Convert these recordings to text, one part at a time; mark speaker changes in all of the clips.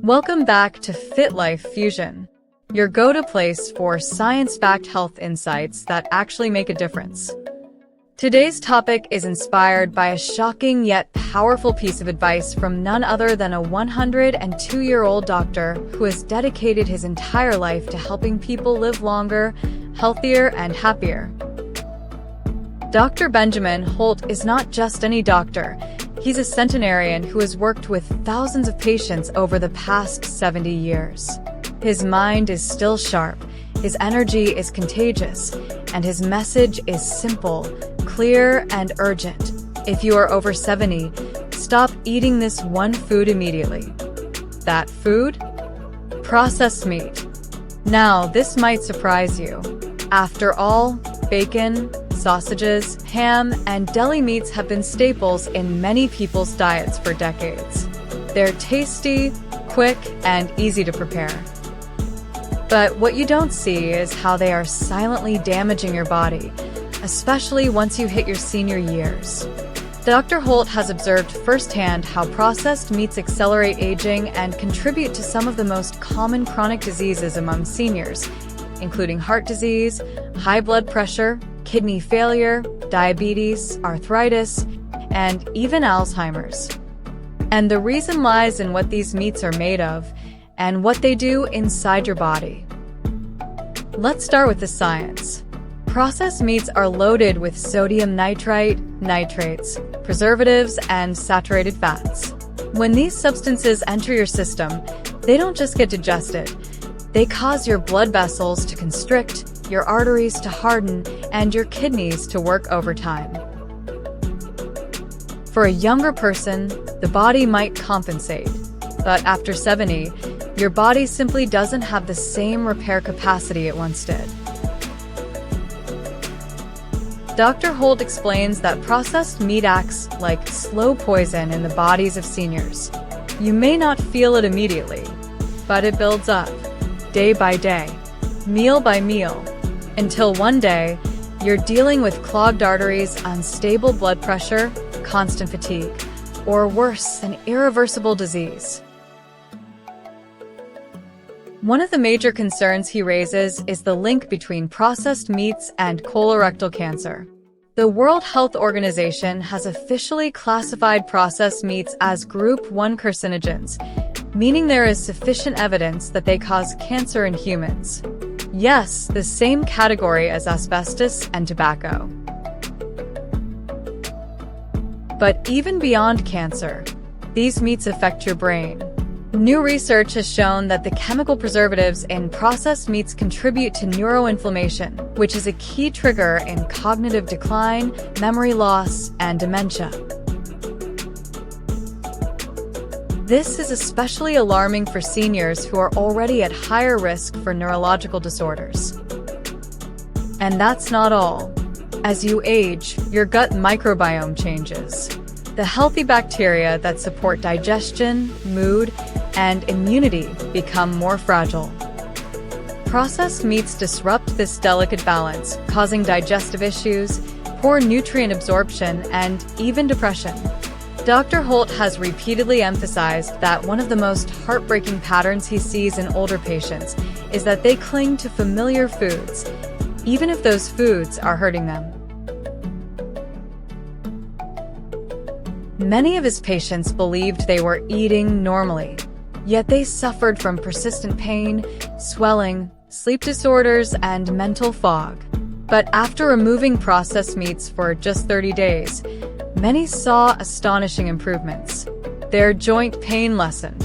Speaker 1: Welcome back to FitLife Fusion, your go-to place for science-backed health insights that actually make a difference. Today's topic is inspired by a shocking yet powerful piece of advice from none other than a 102-year-old doctor who has dedicated his entire life to helping people live longer, healthier, and happier. Dr. Benjamin Holt is not just any doctor. He's a centenarian who has worked with thousands of patients over the past 70 years. His mind is still sharp, his energy is contagious, and his message is simple, clear, and urgent. If you are over 70, stop eating this one food immediately. That food? Processed meat. Now, this might surprise you. After all, bacon, sausages, ham, and deli meats have been staples in many people's diets for decades. They're tasty, quick, and easy to prepare. But what you don't see is how they are silently damaging your body, especially once you hit your senior years. Dr. Holt has observed firsthand how processed meats accelerate aging and contribute to some of the most common chronic diseases among seniors, including heart disease, high blood pressure, kidney failure, diabetes, arthritis, and even Alzheimer's. And the reason lies in what these meats are made of and what they do inside your body. Let's start with the science. Processed meats are loaded with sodium nitrite, nitrates, preservatives, and saturated fats. When these substances enter your system, they don't just get digested. They cause your blood vessels to constrict, your arteries to harden, and your kidneys to work overtime. For a younger person, the body might compensate, but after 70, your body simply doesn't have the same repair capacity it once did. Dr. Holt explains that processed meat acts like slow poison in the bodies of seniors. You may not feel it immediately, but it builds up, day by day, meal by meal, until one day, you're dealing with clogged arteries, unstable blood pressure, constant fatigue, or worse, an irreversible disease. One of the major concerns he raises is the link between processed meats and colorectal cancer. The World Health Organization has officially classified processed meats as Group 1 carcinogens, meaning there is sufficient evidence that they cause cancer in humans. Yes, the same category as asbestos and tobacco. But even beyond cancer, these meats affect your brain. New research has shown that the chemical preservatives in processed meats contribute to neuroinflammation, which is a key trigger in cognitive decline, memory loss, and dementia. This is especially alarming for seniors who are already at higher risk for neurological disorders. And that's not all. As you age, your gut microbiome changes. The healthy bacteria that support digestion, mood, and immunity become more fragile. Processed meats disrupt this delicate balance, causing digestive issues, poor nutrient absorption, and even depression. Dr. Holt has repeatedly emphasized that one of the most heartbreaking patterns he sees in older patients is that they cling to familiar foods, even if those foods are hurting them. Many of his patients believed they were eating normally, yet they suffered from persistent pain, swelling, sleep disorders, and mental fog. But after removing processed meats for just 30 days, many saw astonishing improvements. Their joint pain lessened.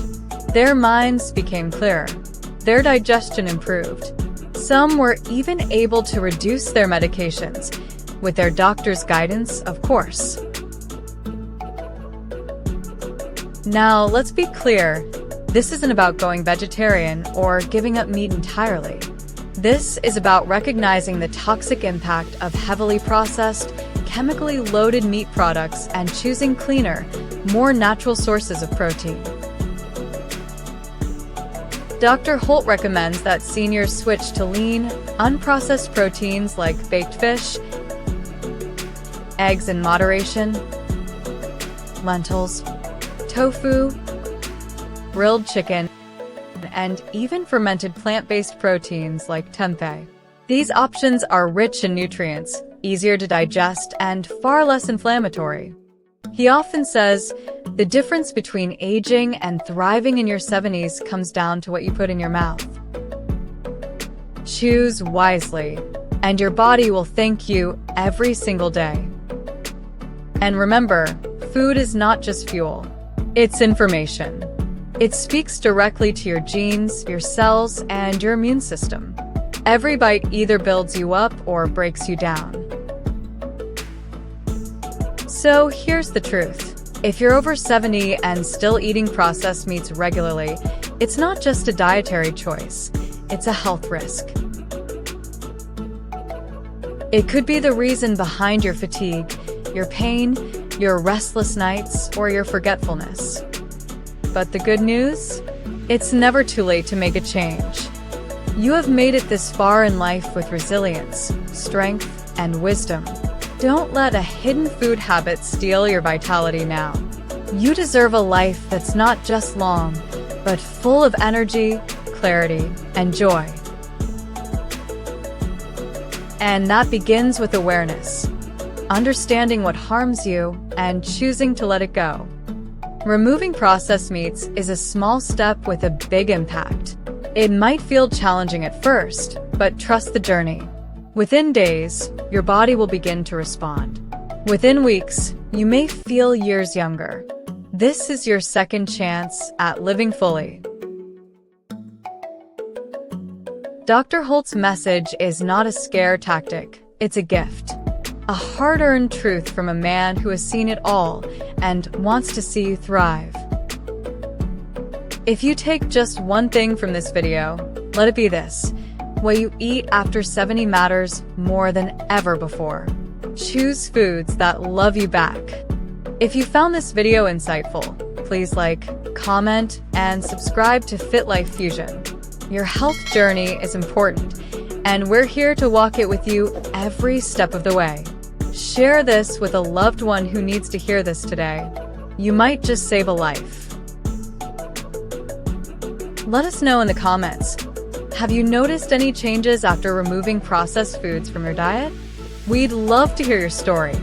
Speaker 1: Their minds became clearer. Their digestion improved. Some were even able to reduce their medications, with their doctor's guidance, of course. Now, let's be clear. This isn't about going vegetarian or giving up meat entirely. This is about recognizing the toxic impact of heavily processed, chemically loaded meat products and choosing cleaner, more natural sources of protein. Dr. Holt recommends that seniors switch to lean, unprocessed proteins like baked fish, eggs in moderation, lentils, tofu, grilled chicken, and even fermented plant-based proteins like tempeh. These options are rich in nutrients, easier to digest, and far less inflammatory. He often says, the difference between aging and thriving in your 70s comes down to what you put in your mouth. Choose wisely, and your body will thank you every single day. And remember, food is not just fuel, it's information. It speaks directly to your genes, your cells, and your immune system. Every bite either builds you up or breaks you down. So here's the truth. If you're over 70 and still eating processed meats regularly, it's not just a dietary choice, it's a health risk. It could be the reason behind your fatigue, your pain, your restless nights, or your forgetfulness. But the good news? It's never too late to make a change. You have made it this far in life with resilience, strength, and wisdom. Don't let a hidden food habit steal your vitality now. You deserve a life that's not just long, but full of energy, clarity, and joy. And that begins with awareness, understanding what harms you and choosing to let it go. Removing processed meats is a small step with a big impact. It might feel challenging at first, but trust the journey. Within days, your body will begin to respond. Within weeks, you may feel years younger. This is your second chance at living fully. Dr. Holt's message is not a scare tactic, it's a gift. A hard-earned truth from a man who has seen it all and wants to see you thrive. If you take just one thing from this video, let it be this. What you eat after 70 matters more than ever before. Choose foods that love you back. If you found this video insightful, please like, comment, and subscribe to FitLife Fusion. Your health journey is important, and we're here to walk it with you every step of the way. Share this with a loved one who needs to hear this today. You might just save a life. Let us know in the comments. Have you noticed any changes after removing processed foods from your diet? We'd love to hear your story.